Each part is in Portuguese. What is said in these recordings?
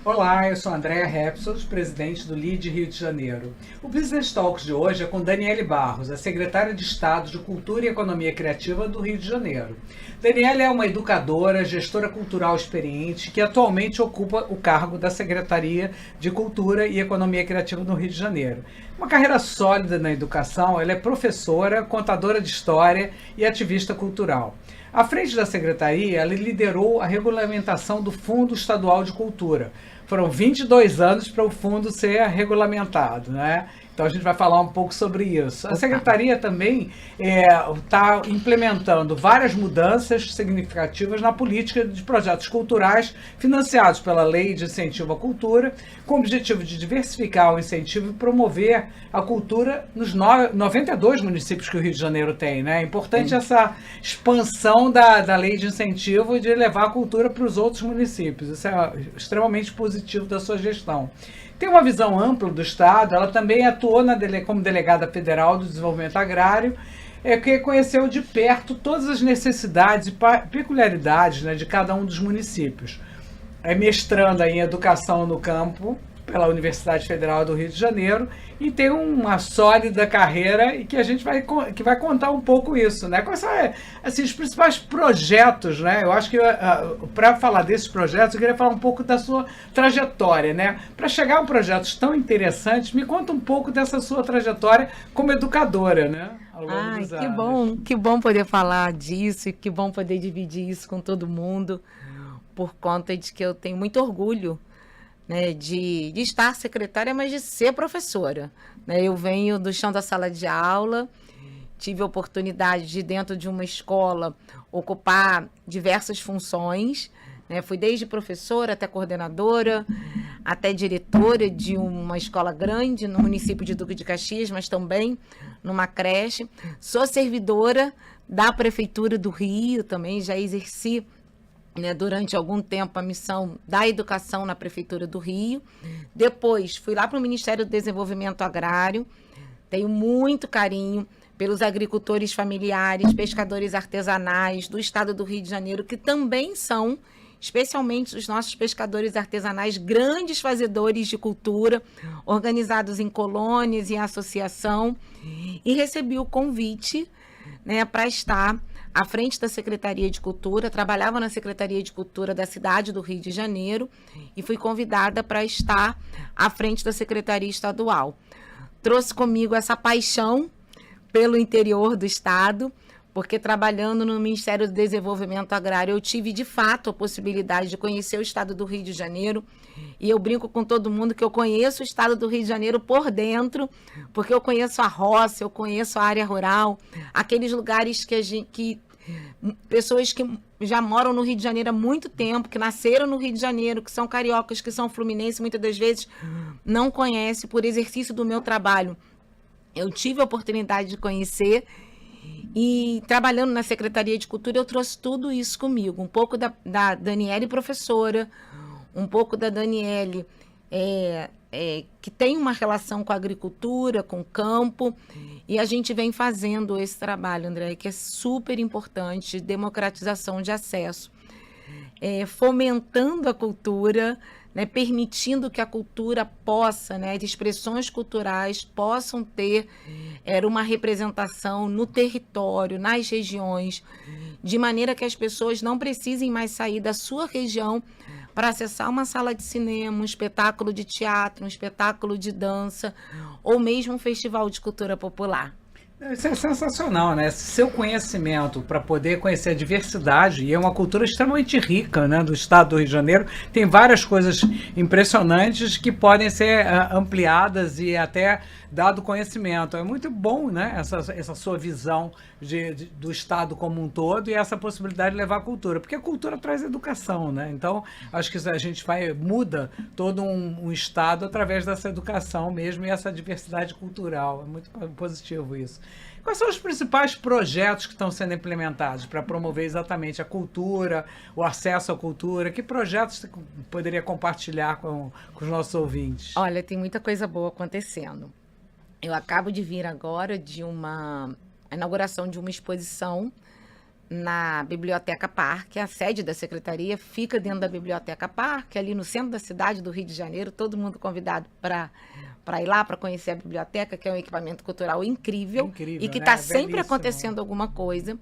Olá, eu sou Andréa Repsos, presidente do LIDE Rio de Janeiro. O Business Talks de hoje é com Daniele Barros, a secretária de Estado de Cultura e Economia Criativa do Rio de Janeiro. Daniele é uma educadora, gestora cultural experiente, que atualmente ocupa o cargo da Secretaria de Cultura e Economia Criativa do Rio de Janeiro. Uma carreira sólida na educação, ela é professora, contadora de história e ativista cultural. À frente da secretaria, ela liderou a regulamentação do Fundo Estadual de Cultura. Foram 22 anos para o fundo ser regulamentado, né? Então a gente vai falar um pouco sobre isso. A secretaria também está implementando várias mudanças significativas na política de projetos culturais financiados pela Lei de Incentivo à Cultura, com o objetivo de diversificar o incentivo e promover a cultura nos 92 municípios que o Rio de Janeiro tem, né? É importante essa expansão da Lei de Incentivo e de levar a cultura para os outros municípios. Isso é extremamente positivo da sua gestão. Tem uma visão ampla do Estado, ela também atuou como delegada federal do desenvolvimento agrário, que conheceu de perto todas as necessidades e peculiaridades, né, de cada um dos municípios. É mestranda em Educação no Campo pela Universidade Federal do Rio de Janeiro e tem uma sólida carreira e que a gente vai contar um pouco isso, né? Quais são assim, os principais projetos, né? Eu acho que para falar desses projetos eu queria falar um pouco da sua trajetória, né? Para chegar a projetos tão interessantes, me conta um pouco dessa sua trajetória como educadora, né? Ao longo Ai, dos anos. que bom poder falar disso e que bom poder dividir isso com todo mundo, por conta de que eu tenho muito orgulho, né, de estar secretária, mas de ser professora, né? Eu venho do chão da sala de aula, tive a oportunidade de, dentro de uma escola, ocupar diversas funções, né? Fui desde professora até coordenadora, até diretora de uma escola grande no município de Duque de Caxias, mas também numa creche. Sou servidora da Prefeitura do Rio também, já exerci, né, durante algum tempo a missão da educação na Prefeitura do Rio. Depois fui lá para o Ministério do Desenvolvimento Agrário, tenho muito carinho pelos agricultores familiares, pescadores artesanais do estado do Rio de Janeiro, que também são, especialmente os nossos pescadores artesanais, grandes fazedores de cultura, organizados em colônias e associação, e recebi o convite, né, para estar à frente da Secretaria de Cultura. Trabalhava na Secretaria de Cultura da cidade do Rio de Janeiro e fui convidada para estar à frente da Secretaria Estadual. Trouxe comigo essa paixão pelo interior do estado, porque trabalhando no Ministério do Desenvolvimento Agrário, eu tive de fato a possibilidade de conhecer o estado do Rio de Janeiro, e eu brinco com todo mundo que eu conheço o estado do Rio de Janeiro por dentro, porque eu conheço a roça, eu conheço a área rural, aqueles lugares que pessoas que já moram no Rio de Janeiro há muito tempo, que nasceram no Rio de Janeiro, que são cariocas, que são fluminenses, muitas das vezes não conhecem. Por exercício do meu trabalho, eu tive a oportunidade de conhecer. E trabalhando na Secretaria de Cultura, eu trouxe tudo isso comigo. Um pouco da Daniele professora, um pouco da Daniele que tem uma relação com a agricultura, com o campo. E a gente vem fazendo esse trabalho, André, que é super importante, democratização de acesso. Fomentando a cultura, né, permitindo que a cultura possa, né, as expressões culturais possam ter uma representação no território, nas regiões, de maneira que as pessoas não precisem mais sair da sua região para acessar uma sala de cinema, um espetáculo de teatro, um espetáculo de dança, ou mesmo um festival de cultura popular. Isso é sensacional, né? Seu conhecimento para poder conhecer a diversidade, e é uma cultura extremamente rica, né, do estado do Rio de Janeiro, tem várias coisas impressionantes que podem ser ampliadas e até dado conhecimento. É muito bom, né, essa sua visão do estado como um todo e essa possibilidade de levar a cultura, porque a cultura traz educação, né? Então, acho que a gente muda todo um estado através dessa educação mesmo e essa diversidade cultural. É muito positivo isso. Quais são os principais projetos que estão sendo implementados para promover exatamente a cultura, o acesso à cultura? Que projetos você poderia compartilhar com os nossos ouvintes? Olha, tem muita coisa boa acontecendo. Eu acabo de vir agora de uma inauguração de uma exposição na Biblioteca Parque. A sede da secretaria fica dentro da Biblioteca Parque, ali no centro da cidade do Rio de Janeiro. Todo mundo convidado para ir lá, para conhecer a biblioteca, que é um equipamento cultural incrível e que está sempre acontecendo alguma coisa.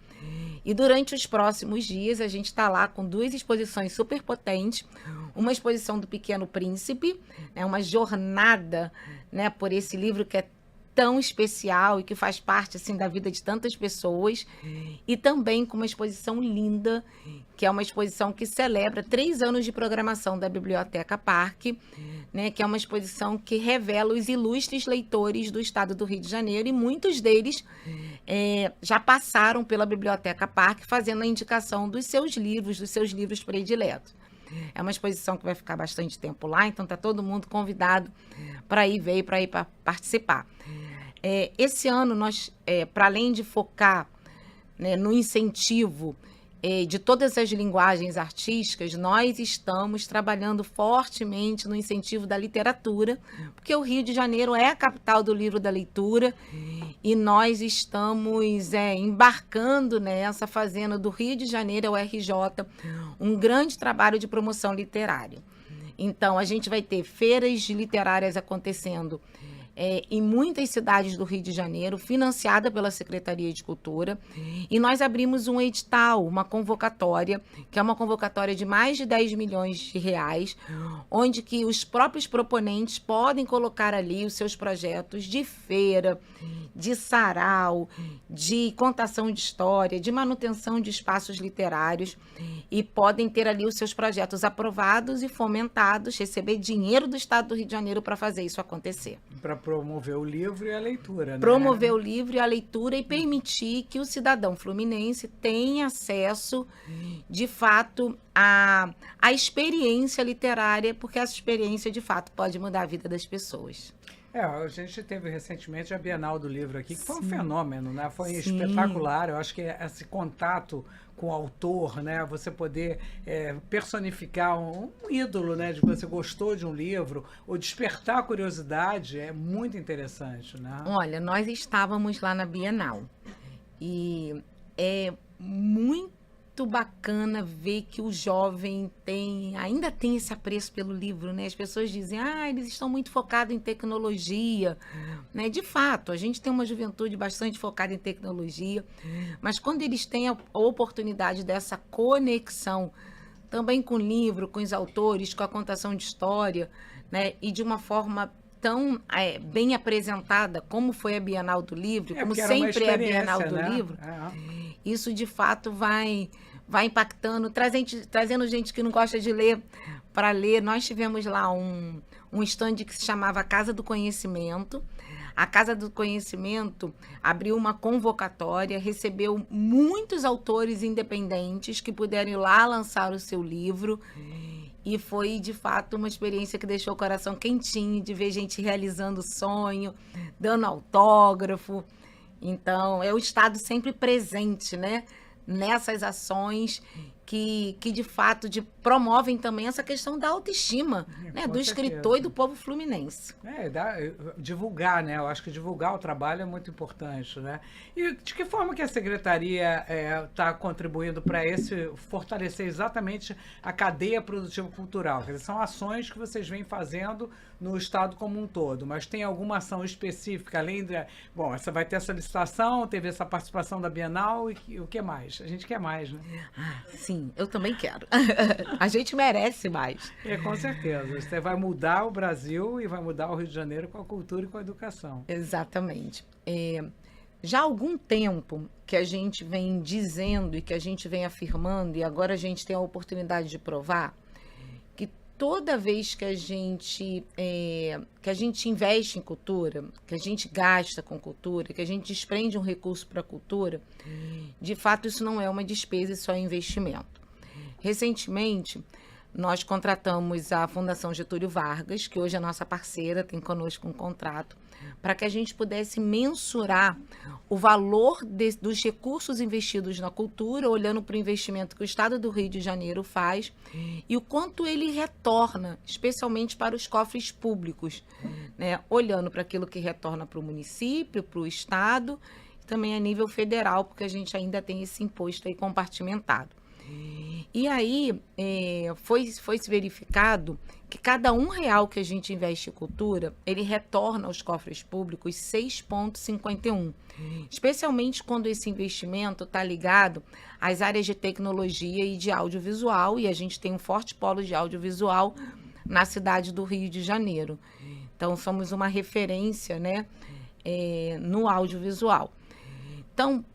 E durante os próximos dias, a gente está lá com 2 exposições super potentes. Uma exposição do Pequeno Príncipe, né, uma jornada, né, por esse livro que é tão especial e que faz parte assim, da vida de tantas pessoas. E também com uma exposição linda, que é uma exposição que celebra 3 anos de programação da Biblioteca Parque, né, que é uma exposição que revela os ilustres leitores do estado do Rio de Janeiro, e muitos deles já passaram pela Biblioteca Parque fazendo a indicação dos seus livros prediletos. É uma exposição que vai ficar bastante tempo lá, então está todo mundo convidado para ir ver e para ir para participar. Esse ano, nós, para além de focar, né, no incentivo de todas as linguagens artísticas, nós estamos trabalhando fortemente no incentivo da literatura, porque o Rio de Janeiro é a capital do livro da leitura, e nós estamos embarcando nessa, fazendo do Rio de Janeiro, ao RJ, um grande trabalho de promoção literária. Então, a gente vai ter feiras literárias acontecendo em muitas cidades do Rio de Janeiro, financiada pela Secretaria de Cultura, e nós abrimos um edital, uma convocatória, que é uma convocatória de mais de 10 milhões de reais, onde que os próprios proponentes podem colocar ali os seus projetos de feira, de sarau, de contação de história, de manutenção de espaços literários, e podem ter ali os seus projetos aprovados e fomentados, receber dinheiro do Estado do Rio de Janeiro para fazer isso acontecer. Para promover o livro e a leitura, né? Promover o livro e a leitura e permitir que o cidadão fluminense tenha acesso, de fato, à experiência literária, porque essa experiência, de fato, pode mudar a vida das pessoas. A gente teve recentemente a Bienal do Livro aqui, que foi um fenômeno, né? Foi espetacular. Eu acho que esse contato com o autor, né? Você poder personificar um ídolo, né? De que você gostou de um livro, ou despertar a curiosidade, é muito interessante, né? Olha, nós estávamos lá na Bienal e é muito bacana ver que o jovem ainda tem esse apreço pelo livro, né? As pessoas dizem, eles estão muito focados em tecnologia, né? De fato, a gente tem uma juventude bastante focada em tecnologia, mas quando eles têm a oportunidade dessa conexão também com o livro, com os autores, com a contação de história, né? E de uma forma tão bem apresentada, como foi a Bienal do Livro, como sempre é a Bienal do Livro, isso de fato vai impactando, trazendo gente que não gosta de ler para ler. Nós tivemos lá um stand que se chamava Casa do Conhecimento. A Casa do Conhecimento abriu uma convocatória, recebeu muitos autores independentes que puderam ir lá lançar o seu livro. E foi, de fato, uma experiência que deixou o coração quentinho, de ver gente realizando o sonho, dando autógrafo. Então, é o Estado sempre presente, né? Nessas ações que de fato, promovem também essa questão da autoestima, né? Do escritor e do povo fluminense. Divulgar, né? Eu acho que divulgar o trabalho é muito importante, né? E de que forma que a Secretaria está contribuindo para fortalecer exatamente a cadeia produtiva cultural? Quer dizer, são ações que vocês vêm fazendo no Estado como um todo, mas tem alguma ação específica, além de... Bom, você vai ter essa licitação, teve essa participação da Bienal, e o que mais? A gente quer mais, né? Sim, eu também quero. A gente merece mais. Com certeza. Você vai mudar o Brasil e vai mudar o Rio de Janeiro com a cultura e com a educação. Exatamente. Já há algum tempo que a gente vem dizendo e que a gente vem afirmando, e agora a gente tem a oportunidade de provar, que toda vez que a gente investe em cultura, que a gente gasta com cultura, que a gente desprende um recurso para a cultura, de fato isso não é uma despesa, isso é investimento. Recentemente, nós contratamos a Fundação Getúlio Vargas, que hoje é nossa parceira, tem conosco um contrato, para que a gente pudesse mensurar o valor dos recursos investidos na cultura, olhando para o investimento que o Estado do Rio de Janeiro faz e o quanto ele retorna, especialmente para os cofres públicos, né? Olhando para aquilo que retorna para o município, para o Estado, também a nível federal, porque a gente ainda tem esse imposto aí compartimentado. E aí foi se verificado que cada R$ 1 que a gente investe em cultura, ele retorna aos cofres públicos 6,51. Especialmente quando esse investimento está ligado às áreas de tecnologia e de audiovisual, e a gente tem um forte polo de audiovisual na cidade do Rio de Janeiro. Então, somos uma referência, né, no audiovisual. Então,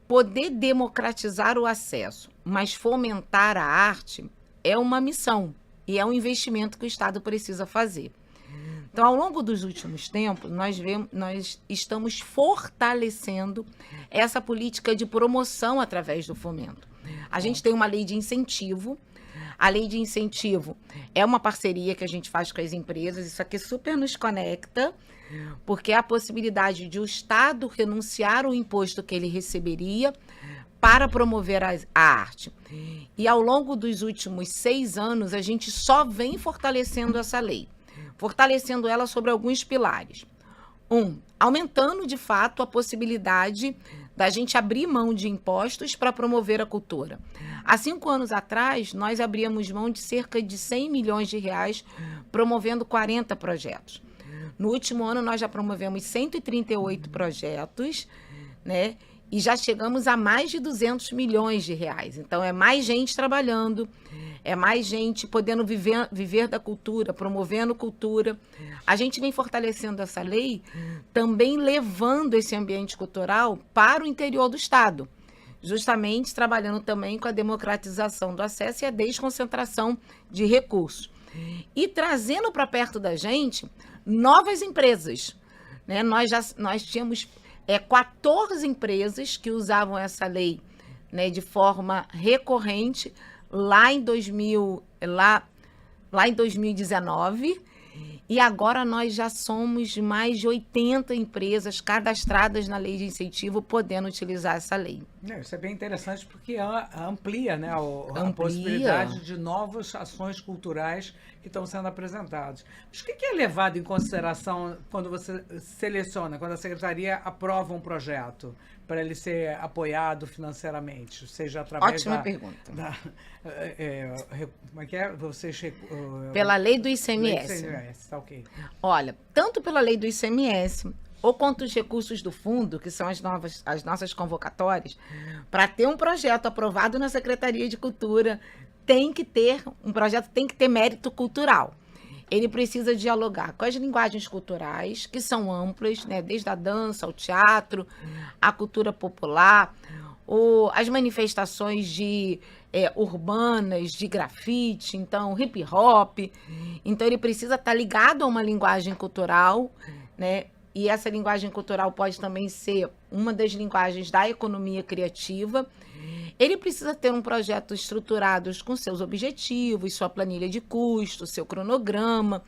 poder democratizar o acesso, mas fomentar a arte é uma missão e é um investimento que o Estado precisa fazer. Então, ao longo dos últimos tempos, nós estamos fortalecendo essa política de promoção através do fomento. A gente tem uma lei de incentivo. A lei de incentivo é uma parceria que a gente faz com as empresas. Isso aqui super nos conecta, porque é a possibilidade de o Estado renunciar ao imposto que ele receberia para promover a arte. E ao longo dos últimos 6 anos, a gente só vem fortalecendo essa lei. Fortalecendo ela sobre alguns pilares. Aumentando, de fato, a possibilidade da gente abrir mão de impostos para promover a cultura. Há 5 anos atrás, nós abríamos mão de cerca de R$100 milhões promovendo 40 projetos. No último ano, nós já promovemos 138 projetos, né? E já chegamos a mais de R$200 milhões. Então, é mais gente trabalhando, é mais gente podendo viver da cultura, promovendo cultura. A gente vem fortalecendo essa lei, também levando esse ambiente cultural para o interior do Estado, justamente trabalhando também com a democratização do acesso e a desconcentração de recursos. E trazendo para perto da gente novas empresas, né? Nós tínhamos 14 empresas que usavam essa lei, né, de forma recorrente lá em 2019, e agora nós já somos mais de 80 empresas cadastradas na lei de incentivo podendo utilizar essa lei. Isso é bem interessante porque amplia, né, a possibilidade de novas ações culturais que estão sendo apresentadas. Mas o que é levado em consideração quando você seleciona, quando a Secretaria aprova um projeto para ele ser apoiado financeiramente? Seja através Ótima pergunta. Como é que é? Pela lei do ICMS. Tá ok. Olha, tanto pela lei do ICMS ou quanto os recursos do fundo, que são as nossas convocatórias, para ter um projeto aprovado na Secretaria de Cultura, um projeto tem que ter mérito cultural. Ele precisa dialogar com as linguagens culturais, que são amplas, né, desde a dança, ao teatro, a cultura popular, as manifestações urbanas, de grafite, então hip hop. Então ele precisa estar ligado a uma linguagem cultural, né? E essa linguagem cultural pode também ser uma das linguagens da economia criativa. Ele precisa ter um projeto estruturado com seus objetivos, sua planilha de custo, seu cronograma.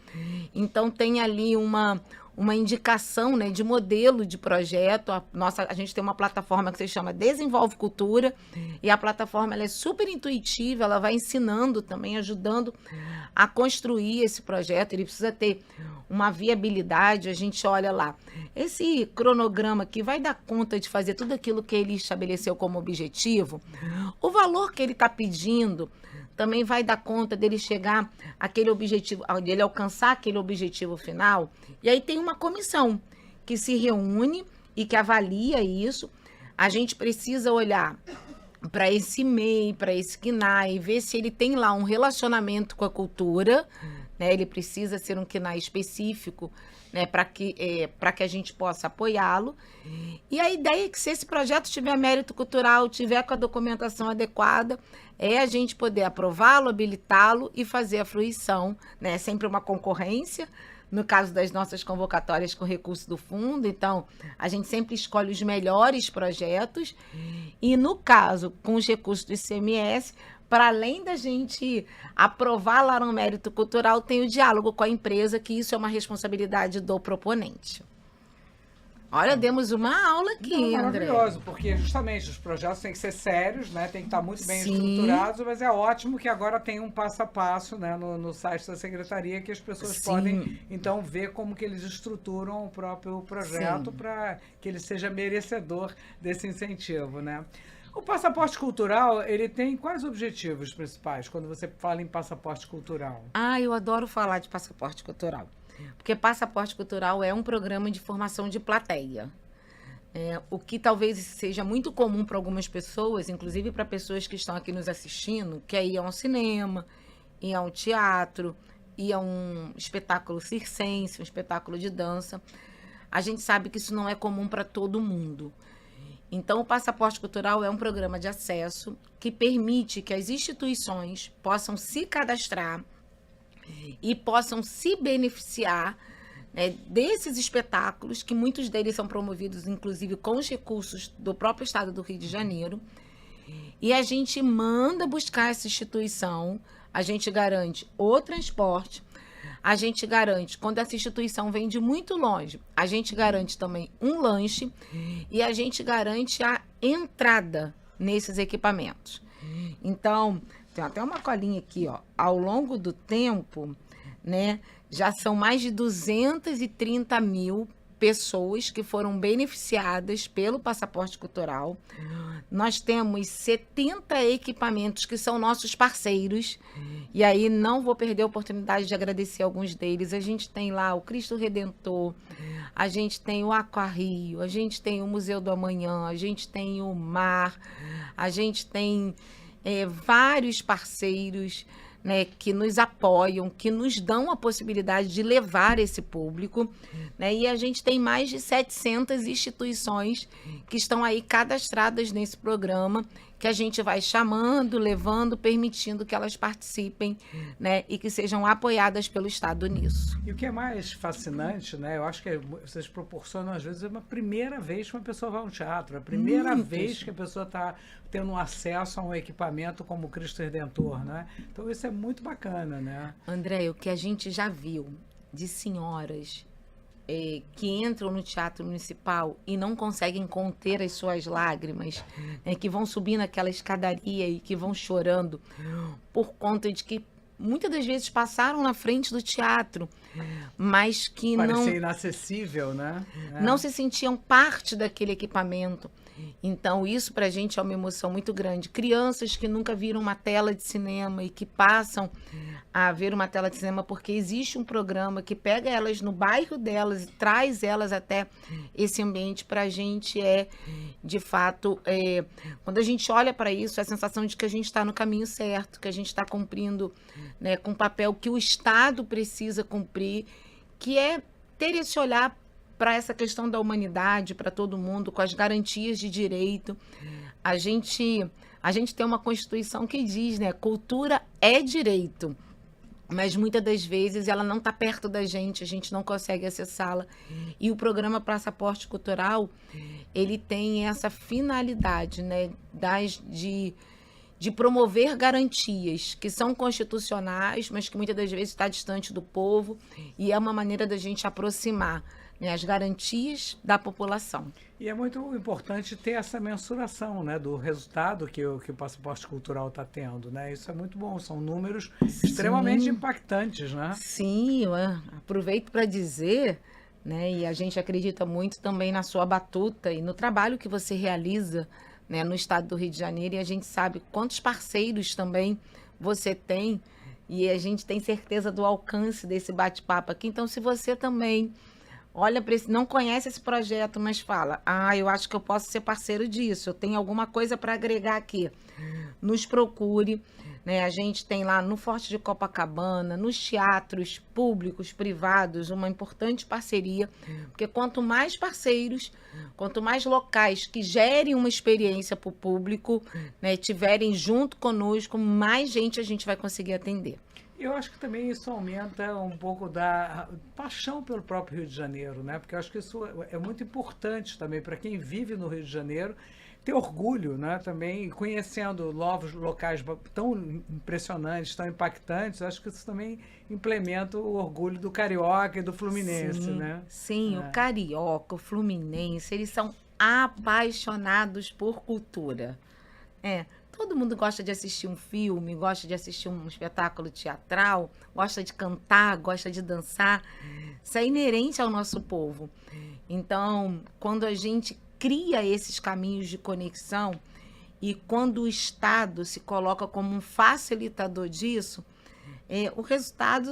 Então, tem ali uma indicação, né, de modelo de projeto. A gente tem uma plataforma que se chama Desenvolve Cultura, e a plataforma ela é super intuitiva, ela vai ensinando também, ajudando a construir esse projeto. Ele precisa ter uma viabilidade. A gente olha lá, esse cronograma aqui vai dar conta de fazer tudo aquilo que ele estabeleceu como objetivo? O valor que ele está pedindo também vai dar conta dele chegar àquele objetivo, dele alcançar aquele objetivo final? E aí tem uma comissão que se reúne e que avalia isso. A gente precisa olhar para esse MEI, para esse CNAE, ver se ele tem lá um relacionamento com a cultura, né? Ele precisa ser um CNAE específico, né, para que a gente possa apoiá-lo. E a ideia é que, se esse projeto tiver mérito cultural, tiver com a documentação adequada, é a gente poder aprová-lo, habilitá-lo e fazer a fruição, né? Sempre uma concorrência, no caso das nossas convocatórias com recurso do fundo. Então, a gente sempre escolhe os melhores projetos, e no caso, com os recursos do ICMS, para além da gente aprovar lá no mérito cultural, tem o diálogo com a empresa, que isso é uma responsabilidade do proponente. Olha, demos uma aula aqui, André. Maravilhoso, porque justamente os projetos têm que ser sérios, né? Tem que estar muito bem Sim. estruturados, mas é ótimo que agora tem um passo a passo, né, no site da Secretaria, que as pessoas Sim. podem, então, ver como que eles estruturam o próprio projeto Sim. para que ele seja merecedor desse incentivo, né? O passaporte cultural, ele tem quais objetivos principais quando você fala em passaporte cultural? Ah, eu adoro falar de passaporte cultural. Porque passaporte cultural é um programa de formação de plateia. O que talvez seja muito comum para algumas pessoas, inclusive para pessoas que estão aqui nos assistindo, que é ir a um cinema, ir a um teatro, ir a um espetáculo circense, um espetáculo de dança. A gente sabe que isso não é comum para todo mundo. Então, o Passaporte Cultural é um programa de acesso que permite que as instituições possam se cadastrar e possam se beneficiar, né, desses espetáculos, que muitos deles são promovidos, inclusive, com os recursos do próprio Estado do Rio de Janeiro. E a gente manda buscar essa instituição, a gente garante o transporte, a gente garante, quando essa instituição vem de muito longe, a gente garante também um lanche e a gente garante a entrada nesses equipamentos. Então, tem até uma colinha aqui, ó. Ao longo do tempo, né, já são mais de 230 mil pessoas que foram beneficiadas pelo passaporte cultural. Nós temos 70 equipamentos que são nossos parceiros. E aí não vou perder a oportunidade de agradecer alguns deles. A gente tem lá o Cristo Redentor, a gente tem o Aquarrio, a gente tem o Museu do Amanhã, a gente tem o Mar, a gente tem vários parceiros, né, que nos apoiam, que nos dão a possibilidade de levar esse público, né, e a gente tem mais de 700 instituições que estão aí cadastradas nesse programa, que a gente vai chamando, levando, permitindo que elas participem, né, e que sejam apoiadas pelo Estado nisso. E o que é mais fascinante, né? Eu acho que vocês proporcionam, às vezes, uma primeira vez que uma pessoa vai a um teatro, a primeira vez que a pessoa está tendo um acesso a um equipamento como o Cristo Redentor, né? Então isso é muito bacana, né? André, o que a gente já viu de senhoras que entram no Teatro Municipal e não conseguem conter as suas lágrimas, né, que vão subir naquela escadaria e que vão chorando por conta de que muitas das vezes passaram na frente do teatro, mas que Parecia inacessível, né? não se sentiam parte daquele equipamento. Então, isso para a gente é uma emoção muito grande. Crianças que nunca viram uma tela de cinema e que passam a ver uma tela de cinema porque existe um programa que pega elas no bairro delas e traz elas até esse ambiente. Para a gente de fato, quando a gente olha para isso, é a sensação de que a gente está no caminho certo, que a gente está cumprindo, né, com o papel que o Estado precisa cumprir, que é ter esse olhar para essa questão da humanidade, para todo mundo, com as garantias de direito. A gente tem uma Constituição que diz, né, cultura é direito, mas muitas das vezes ela não está perto da gente, a gente não consegue acessá-la. E o programa Passaporte Cultural, ele tem essa finalidade, né, de promover garantias que são constitucionais, mas que muitas das vezes está distante do povo, e é uma maneira da gente aproximar, né, as garantias da população. E é muito importante ter essa mensuração, né, do resultado que o passaporte cultural está tendo, né? Isso é muito bom, são números extremamente impactantes, né? Sim, eu aproveito para dizer, né, e a gente acredita muito também na sua batuta e no trabalho que você realiza, né, no estado do Rio de Janeiro, e a gente sabe quantos parceiros também você tem, e a gente tem certeza do alcance desse bate-papo aqui. Então, se você também olha para esse, não conhece esse projeto, mas fala, eu acho que eu posso ser parceiro disso, eu tenho alguma coisa para agregar aqui, nos procure, né? A gente tem lá no Forte de Copacabana, nos teatros públicos, privados, uma importante parceria, porque quanto mais parceiros, quanto mais locais que gerem uma experiência para o público, né, tiverem junto conosco, mais gente a gente vai conseguir atender. Eu acho que também isso aumenta um pouco da paixão pelo próprio Rio de Janeiro, né? Porque eu acho que isso é muito importante também para quem vive no Rio de Janeiro, ter orgulho, né, também, conhecendo novos locais tão impressionantes, tão impactantes, acho que isso também implementa o orgulho do carioca e do fluminense, Sim, né? sim, o carioca, o fluminense, eles são apaixonados por cultura. Todo mundo gosta de assistir um filme, gosta de assistir um espetáculo teatral, gosta de cantar, gosta de dançar. Isso é inerente ao nosso povo. Então, quando a gente cria esses caminhos de conexão e quando o Estado se coloca como um facilitador disso, o resultado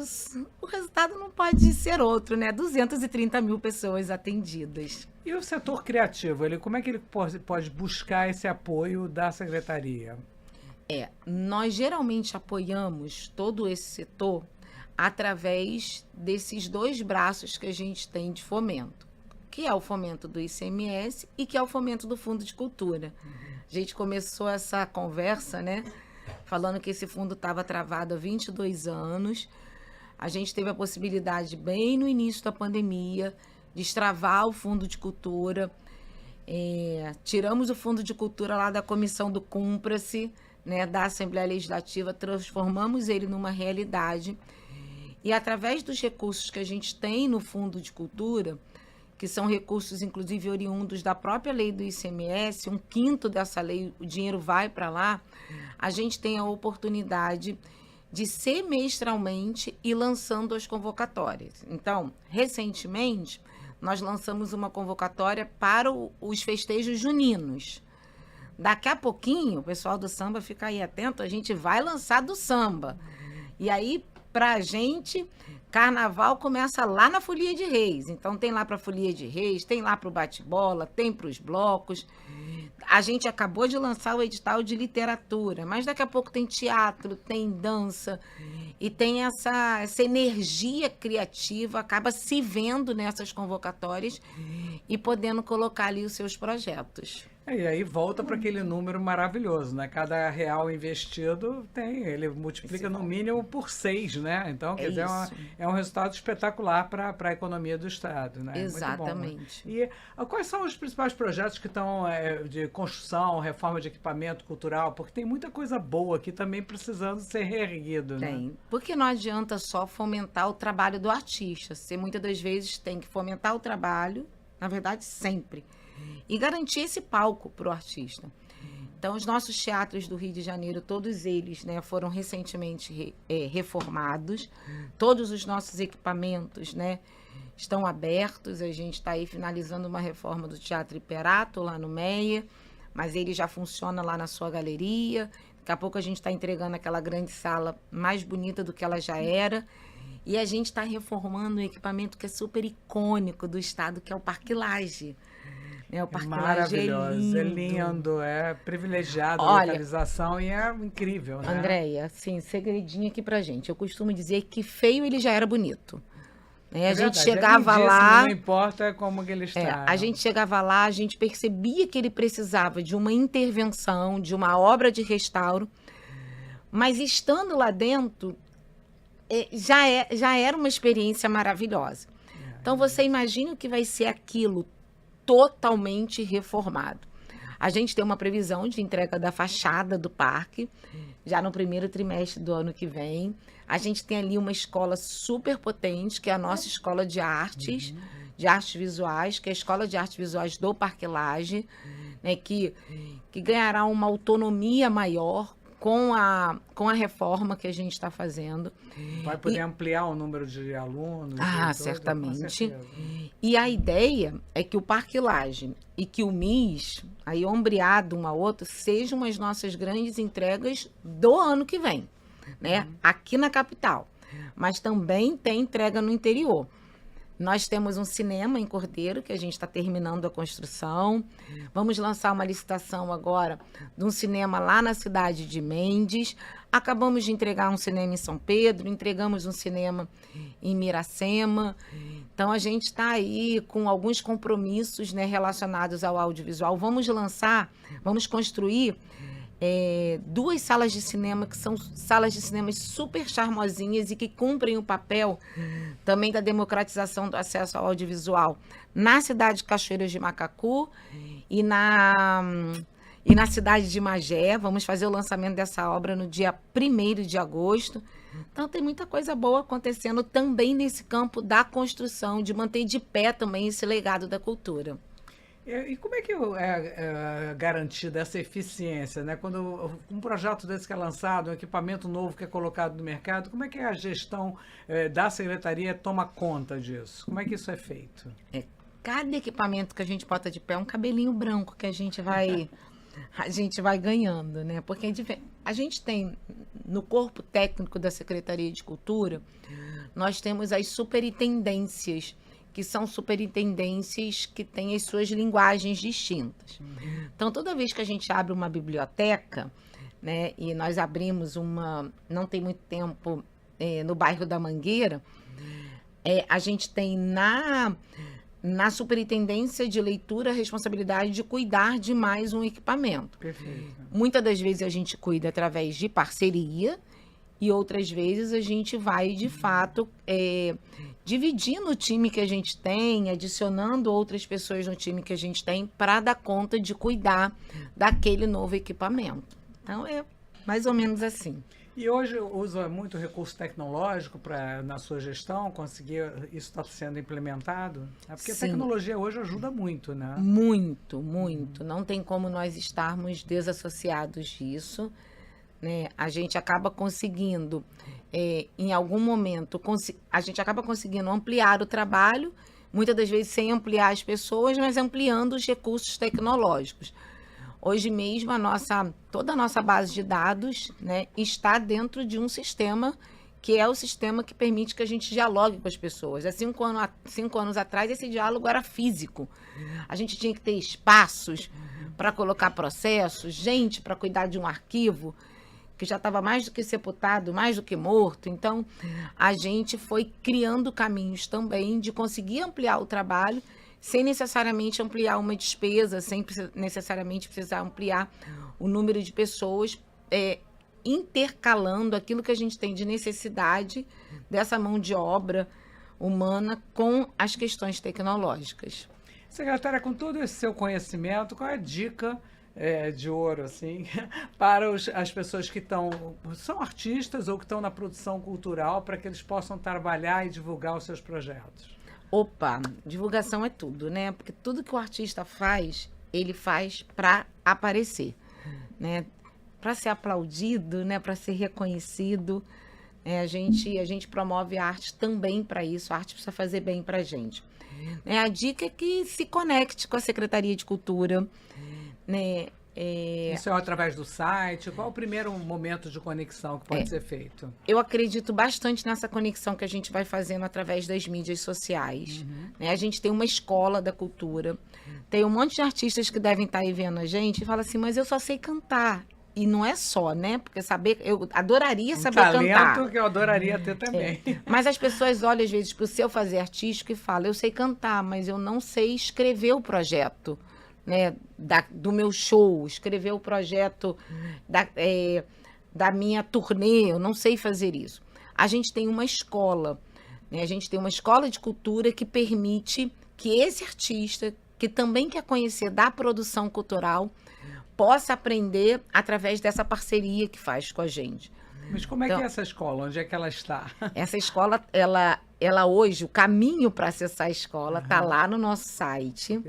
não pode ser outro, né? 230 mil pessoas atendidas. E o setor criativo, como é que ele pode buscar esse apoio da secretaria? Nós geralmente apoiamos todo esse setor através desses 2 braços que a gente tem de fomento, que é o fomento do ICMS e que é o fomento do Fundo de Cultura. A gente começou essa conversa, né, falando que esse fundo estava travado há 22 anos. A gente teve a possibilidade, bem no início da pandemia, de destravar o Fundo de Cultura. Tiramos o Fundo de Cultura lá da comissão do Cumpra-se, né, da Assembleia Legislativa, transformamos ele numa realidade. E através dos recursos que a gente tem no Fundo de Cultura, que são recursos, inclusive, oriundos da própria lei do ICMS, 1/5 dessa lei, o dinheiro vai para lá, a gente tem a oportunidade de semestralmente ir lançando as convocatórias. Então, recentemente, nós lançamos uma convocatória para os festejos juninos. Daqui a pouquinho, o pessoal do samba fica aí atento, a gente vai lançar do samba. E aí, pra gente, carnaval começa lá na Folia de Reis. Então, tem lá pra Folia de Reis, tem lá pro bate-bola, tem pros blocos. A gente acabou de lançar o edital de literatura, mas daqui a pouco tem teatro, tem dança, e tem essa energia criativa, acaba se vendo nessas convocatórias e podendo colocar ali os seus projetos. E aí volta para aquele número maravilhoso, né? Cada real investido ele multiplica no mínimo por 6, né? Então, quer dizer, é um resultado espetacular para a economia do Estado, né? Exatamente. Muito bom, né? E quais são os principais projetos que estão de construção, reforma de equipamento cultural? Porque tem muita coisa boa aqui também precisando ser reerguido, né? Tem, porque não adianta só fomentar o trabalho do artista. Você muitas das vezes tem que fomentar o trabalho, na verdade, sempre. E garantir esse palco para o artista. Então, os nossos teatros do Rio de Janeiro, todos eles, né, foram recentemente reformados. Todos os nossos equipamentos, né, estão abertos. A gente está aí finalizando uma reforma do Teatro Imperato, lá no Meia, mas ele já funciona lá na sua galeria. Daqui a pouco a gente está entregando aquela grande sala mais bonita do que ela já era. E a gente está reformando um equipamento que é super icônico do estado, que é o Parque Lage. O Parque Lage é lindo, é privilegiado a localização e é incrível, né? Andréia, assim, segredinho aqui pra gente. Eu costumo dizer que feio ele já era bonito. A gente chegava lá... Não importa como que ele está. A gente chegava lá, a gente percebia que ele precisava de uma intervenção, de uma obra de restauro, mas estando lá dentro, já era uma experiência maravilhosa. Então, você imagina o que vai ser aquilo totalmente reformado. A gente tem uma previsão de entrega da fachada do parque, já no primeiro trimestre do ano que vem. A gente tem ali uma escola super potente, que é a nossa escola de artes visuais, que é a Escola de Artes Visuais do Parque Lage, né, que ganhará uma autonomia maior com a reforma que a gente está fazendo. Vai poder ampliar o número de alunos? Certamente. E a ideia é que o Parque Lage e que o MIS, aí ombreado um ao outro, sejam as nossas grandes entregas do ano que vem, né? Aqui na capital. Mas também tem entrega no interior. Nós temos um cinema em Cordeiro, que a gente está terminando a construção. Vamos lançar uma licitação agora de um cinema lá na cidade de Mendes. Acabamos de entregar um cinema em São Pedro, entregamos um cinema em Miracema. Então, a gente está aí com alguns compromissos, né, relacionados ao audiovisual. Vamos construir 2 salas de cinema, que são salas de cinema super charmosinhas e que cumprem o papel também da democratização do acesso ao audiovisual na cidade de Cachoeiras de Macacu e na e na cidade de Magé. Vamos fazer o lançamento dessa obra no dia 1º de agosto. Então, tem muita coisa boa acontecendo também nesse campo da construção, de manter de pé também esse legado da cultura. E como é que é garantida essa eficiência, né? Quando um projeto desse que é lançado, um equipamento novo que é colocado no mercado, como é que a gestão da secretaria toma conta disso? Como é que isso é feito? Cada equipamento que a gente bota de pé é um cabelinho branco que a gente vai ganhando, né? Porque a gente tem, no corpo técnico da Secretaria de Cultura, nós temos as superintendências, que são superintendências que têm as suas linguagens distintas. Então, toda vez que a gente abre uma biblioteca, né, e nós abrimos não tem muito tempo, no bairro da Mangueira, a gente tem na superintendência de leitura a responsabilidade de cuidar de mais um equipamento. Perfeito. Muitas das vezes a gente cuida através de parceria e outras vezes a gente vai, de fato, dividindo o time que a gente tem, adicionando outras pessoas no time que a gente tem para dar conta de cuidar daquele novo equipamento. Então, é mais ou menos assim. E hoje usa muito recurso tecnológico na sua gestão, conseguir isso está sendo implementado? Porque a tecnologia hoje ajuda muito, né? Muito, muito. Não tem como nós estarmos desassociados disso, né? A gente acaba conseguindo, em algum momento, a gente acaba conseguindo ampliar o trabalho, muitas das vezes sem ampliar as pessoas, mas ampliando os recursos tecnológicos. Hoje mesmo, toda a nossa base de dados, né, está dentro de um sistema que é o sistema que permite que a gente dialogue com as pessoas. Há 5 anos atrás, esse diálogo era físico. A gente tinha que ter espaços para colocar processos, gente para cuidar de um arquivo que já estava mais do que sepultado, mais do que morto. Então, a gente foi criando caminhos também de conseguir ampliar o trabalho sem necessariamente ampliar uma despesa, sem necessariamente precisar ampliar o número de pessoas, intercalando aquilo que a gente tem de necessidade dessa mão de obra humana com as questões tecnológicas. Secretária, com todo esse seu conhecimento, qual é a dica de ouro, assim, para as pessoas que são artistas ou que estão na produção cultural, para que eles possam trabalhar e divulgar os seus projetos? Opa, divulgação é tudo, né? Porque tudo que o artista faz, ele faz para aparecer, né? Para ser aplaudido, né? Para ser reconhecido. A gente promove a arte também para isso. A arte precisa fazer bem para a gente. A dica é que se conecte com a Secretaria de Cultura, né? Isso é através do site? Qual é o primeiro momento de conexão que pode ser feito? Eu acredito bastante nessa conexão que a gente vai fazendo através das mídias sociais. Né? A gente tem uma escola da cultura, tem um monte de artistas que devem estar aí vendo a gente e fala assim, mas eu só sei cantar. E não é só, né? Porque eu adoraria saber cantar. Talento que eu adoraria ter também. Mas as pessoas olham, às vezes, para o seu fazer artístico e falam, eu sei cantar, mas eu não sei escrever o projeto. Né, do meu show, escrever o projeto da minha turnê, eu não sei fazer isso. A gente tem uma escola, né, a gente tem uma escola de cultura que permite que esse artista, que também quer conhecer da produção cultural, possa aprender através dessa parceria que faz com a gente. Mas como é que é essa escola? Onde é que ela está? Essa escola, ela hoje, o caminho para acessar a escola está lá no nosso site.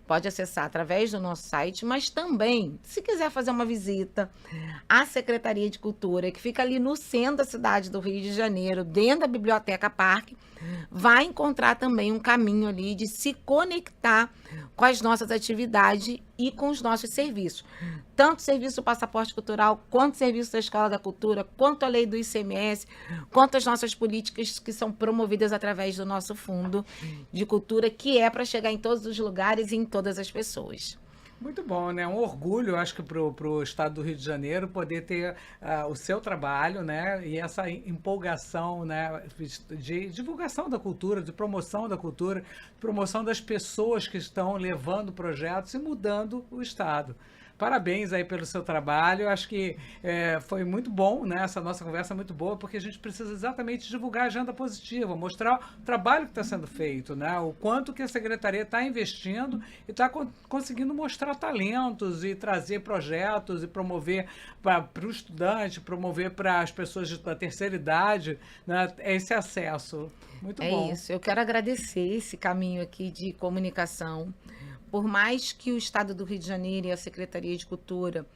Pode acessar através do nosso site, mas também, se quiser fazer uma visita à Secretaria de Cultura, que fica ali no centro da cidade do Rio de Janeiro, dentro da Biblioteca Parque, vai encontrar também um caminho ali de se conectar com as nossas atividades e com os nossos serviços. Tanto o serviço do Passaporte Cultural, quanto o serviço da Escola da Cultura, quanto a lei do ICMS, quanto as nossas políticas que são promovidas através do nosso Fundo de Cultura, que é para chegar em todos os lugares e em todas as pessoas. Muito bom, né? Um orgulho, acho que para o estado do Rio de Janeiro poder ter o seu trabalho, né? E essa empolgação, né? De divulgação da cultura, de promoção da cultura, promoção das pessoas que estão levando projetos e mudando o estado. Parabéns aí pelo seu trabalho. Acho que foi muito bom, né? Essa nossa conversa é muito boa, porque a gente precisa exatamente divulgar a agenda positiva, mostrar o trabalho que está sendo feito, né? O quanto que a Secretaria está investindo e está conseguindo mostrar talentos e trazer projetos e promover para o estudante, promover para as pessoas da terceira idade, né? Esse acesso. Muito bom. É isso. Eu quero agradecer esse caminho aqui de comunicação. Por mais que o Estado do Rio de Janeiro e a Secretaria de Cultura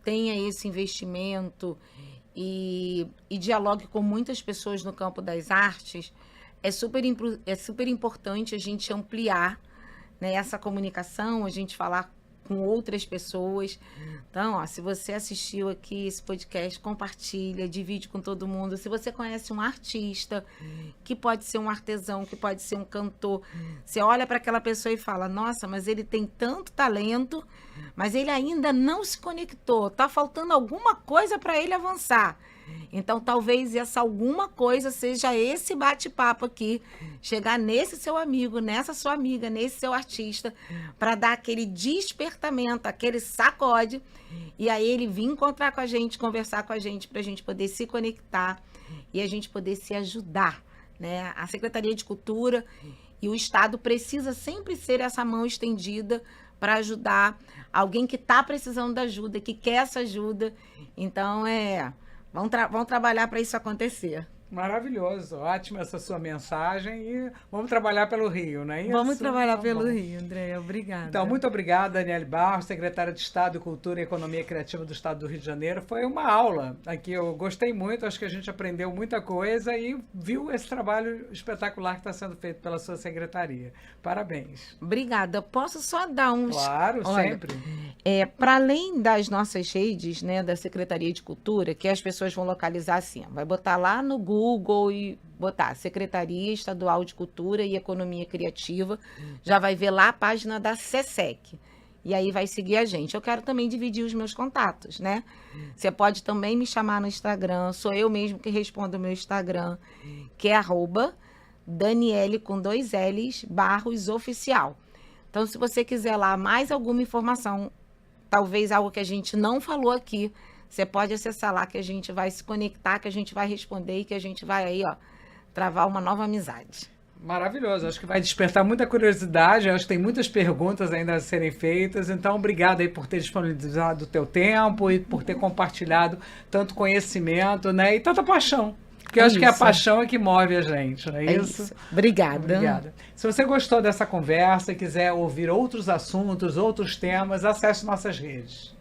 tenha esse investimento e dialogue com muitas pessoas no campo das artes, é super importante a gente ampliar, né, essa comunicação, a gente falar com outras pessoas. Então, ó, se você assistiu aqui esse podcast, compartilha, divide com todo mundo. Se você conhece um artista, que pode ser um artesão, que pode ser um cantor, você olha para aquela pessoa e fala, nossa, mas ele tem tanto talento, mas ele ainda não se conectou, tá faltando alguma coisa para ele avançar. Então, talvez essa alguma coisa seja esse bate-papo aqui, chegar nesse seu amigo, nessa sua amiga, nesse seu artista, para dar aquele despertamento, aquele sacode, e aí ele vir encontrar com a gente, conversar com a gente, para a gente poder se conectar e a gente poder se ajudar, né? A Secretaria de Cultura e o Estado precisa sempre ser essa mão estendida para ajudar alguém que está precisando da ajuda, que quer essa ajuda. Então, vamos trabalhar para isso acontecer. Maravilhoso, ótima essa sua mensagem e vamos trabalhar pelo Rio, não é isso? Vamos trabalhar pelo Rio, Andréia, obrigada. Então, muito obrigada, Daniele Barros, secretária de Estado de Cultura e Economia Criativa do Estado do Rio de Janeiro. Foi uma aula aqui, eu gostei muito, acho que a gente aprendeu muita coisa e viu esse trabalho espetacular que está sendo feito pela sua secretaria. Parabéns. Obrigada. Posso só dar uns... Claro, Olha, sempre. Para além das nossas redes, né, da Secretaria de Cultura, que as pessoas vão localizar assim, vai botar lá no Google e botar Secretaria Estadual de Cultura e Economia Criativa, já vai ver lá a página da SESEC. E aí vai seguir a gente. Eu quero também dividir os meus contatos, né? Você pode também me chamar no Instagram, sou eu mesmo que respondo o meu Instagram, que é @Daniele com 2 L's, Barros Oficial. Então, se você quiser lá mais alguma informação, talvez algo que a gente não falou aqui, você pode acessar lá que a gente vai se conectar, que a gente vai responder e que a gente vai aí, ó, travar uma nova amizade. Maravilhoso, acho que vai despertar muita curiosidade, acho que tem muitas perguntas ainda a serem feitas, então obrigado aí por ter disponibilizado o teu tempo e por ter compartilhado tanto conhecimento, né, e tanta paixão. Porque eu acho que a paixão é que move a gente, não é isso? Obrigada. Obrigada. Se você gostou dessa conversa e quiser ouvir outros assuntos, outros temas, acesse nossas redes.